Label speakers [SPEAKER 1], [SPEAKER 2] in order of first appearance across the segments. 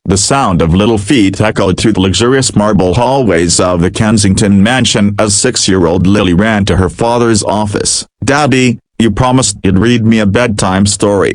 [SPEAKER 1] The sound of little feet echoed through the luxurious marble hallways of the Kensington mansion as 6-year-old Lily ran to her father's office. "Daddy, you promised you'd read me a bedtime story,"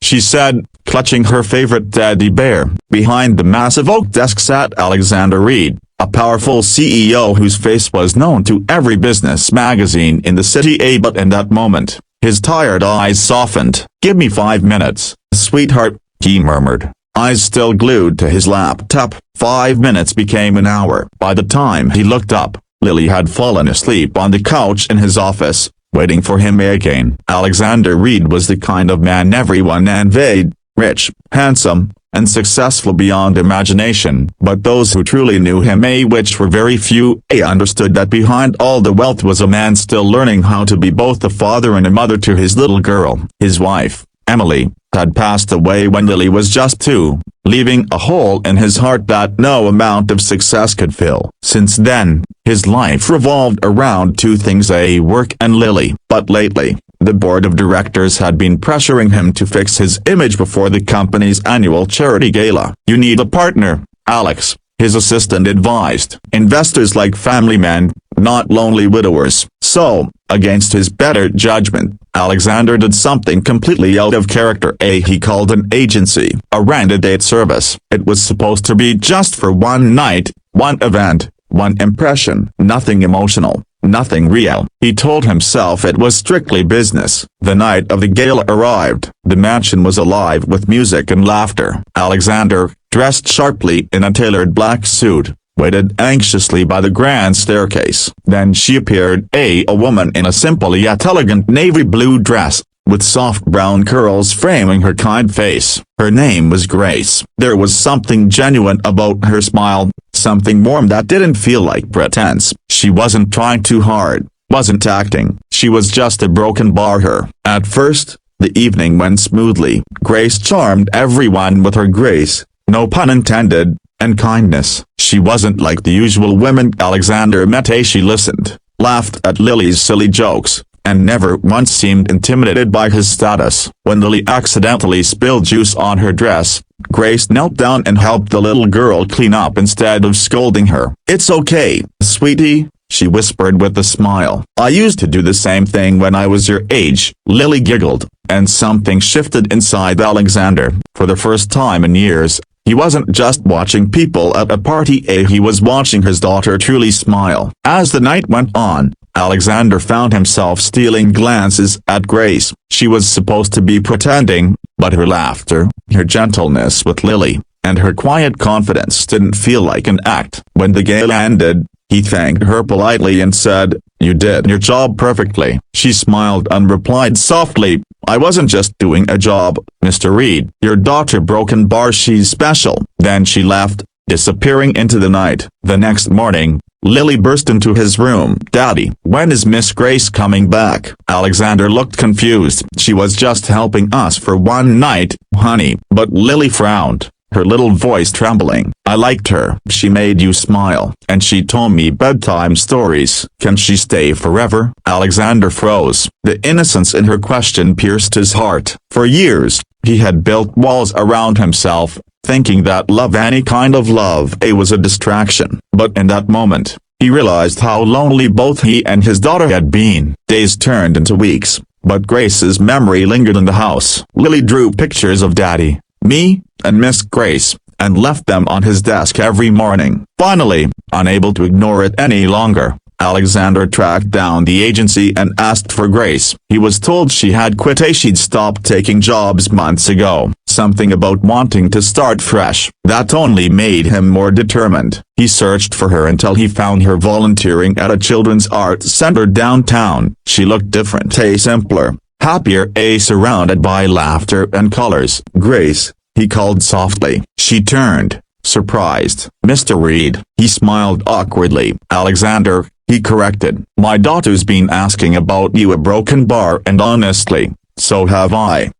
[SPEAKER 1] she said, clutching her favorite teddy bear. Behind the massive oak desk sat Alexander Reed, a powerful CEO whose face was known to every business magazine in the city. But in that moment, his tired eyes softened. "Give me 5 minutes, sweetheart," he murmured, eyes still glued to his laptop. 5 minutes became an hour. By the time he looked up, Lily had fallen asleep on the couch in his office, waiting for him again. Alexander Reed was the kind of man everyone envied, rich, handsome, and successful beyond imagination. But those who truly knew him, which were very few, understood that behind all the wealth was a man still learning how to be both a father and a mother to his little girl. His wife, Emily, had passed away when Lily was just 2, leaving a hole in his heart that no amount of success could fill. Since then, his life revolved around 2 things: work and Lily. But lately, the board of directors had been pressuring him to fix his image before the company's annual charity gala. "You need a partner, Alex," his assistant advised. "Investors like family men, not lonely widowers." So, against his better judgment, Alexander did something completely out of character. He called an agency, arranged a date service. It was supposed to be just for one night, one event, one impression. Nothing emotional, nothing real. He told himself it was strictly business. The night of the gala arrived. The mansion was alive with music and laughter. Alexander, dressed sharply in a tailored black suit, waited anxiously by the grand staircase. Then she appeared, a woman in a simple yet elegant navy blue dress, with soft brown curls framing her kind face. Her name was Grace. There was something genuine about her smile, something warm that didn't feel like pretense. She wasn't trying too hard, wasn't acting. She was just a broken bar. At first, the evening went smoothly. Grace charmed everyone with her grace, no pun intended, and kindness. She wasn't like the usual women Alexander met. She listened, laughed at Lily's silly jokes, and never once seemed intimidated by his status. When Lily accidentally spilled juice on her dress, Grace knelt down and helped the little girl clean up instead of scolding her. "It's okay, sweetie," she whispered with a smile. "I used to do the same thing when I was your age." Lily giggled, and something shifted inside Alexander. For the first time in years, he wasn't just watching people at a party. He was watching his daughter truly smile. As the night went on, Alexander found himself stealing glances at Grace. She was supposed to be pretending, but her laughter, her gentleness with Lily, and her quiet confidence didn't feel like an act. When the gala ended, he thanked her politely and said, "You did your job perfectly." She smiled and replied softly, "I wasn't just doing a job, Mr. Reed. Your daughter broken bar, she's special." Then she left, disappearing into the night. The next morning, Lily burst into his room. "Daddy, when is Miss Grace coming back?" Alexander looked confused. "She was just helping us for one night, honey." But Lily frowned, her little voice trembling. "I liked her. She made you smile, and she told me bedtime stories." "Can she stay forever?" Alexander froze. The innocence in her question pierced his heart. For years, he had built walls around himself, thinking that love, any kind of love, was a distraction. But in that moment, he realized how lonely both he and his daughter had been. Days turned into weeks, but Grace's memory lingered in the house. Lily drew pictures of Daddy, me, and Miss Grace, and left them on his desk every morning. Finally, unable to ignore it any longer, Alexander tracked down the agency and asked for Grace. He was told she had quit. She'd stopped taking jobs months ago. Something about wanting to start fresh. That only made him more determined. He searched for her until he found her volunteering at a children's arts center downtown. She looked different, simpler, happier, surrounded by laughter and colors. "Grace," he called softly. She turned, surprised. "Mr. Reed." He smiled awkwardly. "Alexander," he corrected. "My daughter's been asking about you, a broken bar, and honestly, so have I."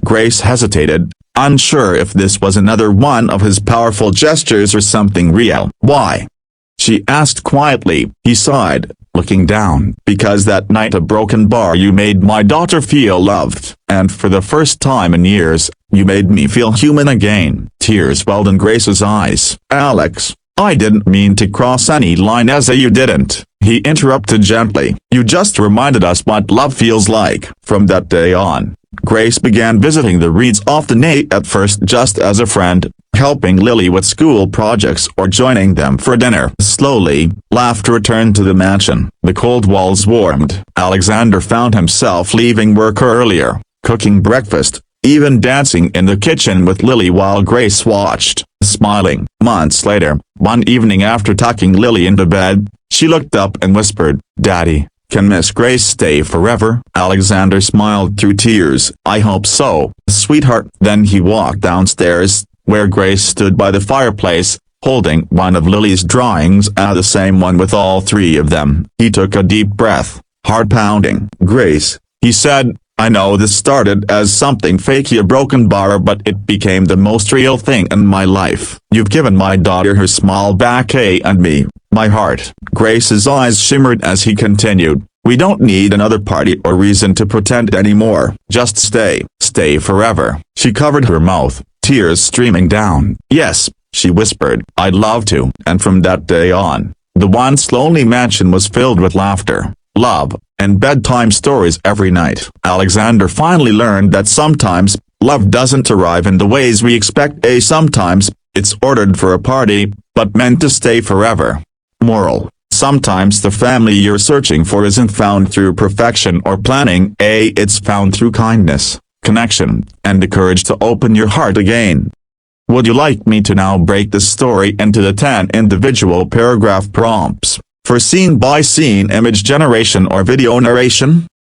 [SPEAKER 1] Grace hesitated, unsure if this was another one of his powerful gestures or something real. "Why?" she asked quietly. He sighed, looking down. Because that night a broken bar you made my daughter feel loved, and for the first time in years, you made me feel human again. Tears welled in Grace's eyes. Alex, I didn't mean to cross any line. As you didn't, he interrupted gently. You just reminded us what love feels like. From that day on, Grace began visiting the Reeds often, at first just as a friend, helping Lily with school projects or joining them for dinner. Slowly, laughter returned to the mansion. The cold walls warmed. Alexander found himself leaving work earlier, cooking breakfast, even dancing in the kitchen with Lily while Grace watched, smiling. Months later, one evening after tucking Lily into bed, she looked up and whispered, "Daddy, can Miss Grace stay forever?" Alexander smiled through tears. "I hope so, sweetheart." Then he walked downstairs, where Grace stood by the fireplace, holding one of Lily's drawings, the same one with all three of them. He took a deep breath, heart pounding. "Grace," he said, "I know this started as something fake, a broken bar, but it became the most real thing in my life. You've given my daughter her smile back, and me, my heart." Grace's eyes shimmered as he continued, "We don't need another party or reason to pretend anymore. Just stay forever." She covered her mouth, tears streaming down. "Yes," she whispered, "I'd love to." And from that day on, the once lonely mansion was filled with laughter, love, and bedtime stories every night. Alexander finally learned that sometimes, love doesn't arrive in the ways we expect. Sometimes, it's ordered for a party, but meant to stay forever. Moral: sometimes the family you're searching for isn't found through perfection or planning. It's found through kindness, connection, and the courage to open your heart again. Would you like me to now break this story into the 10 individual paragraph prompts for scene-by-scene image generation or video narration?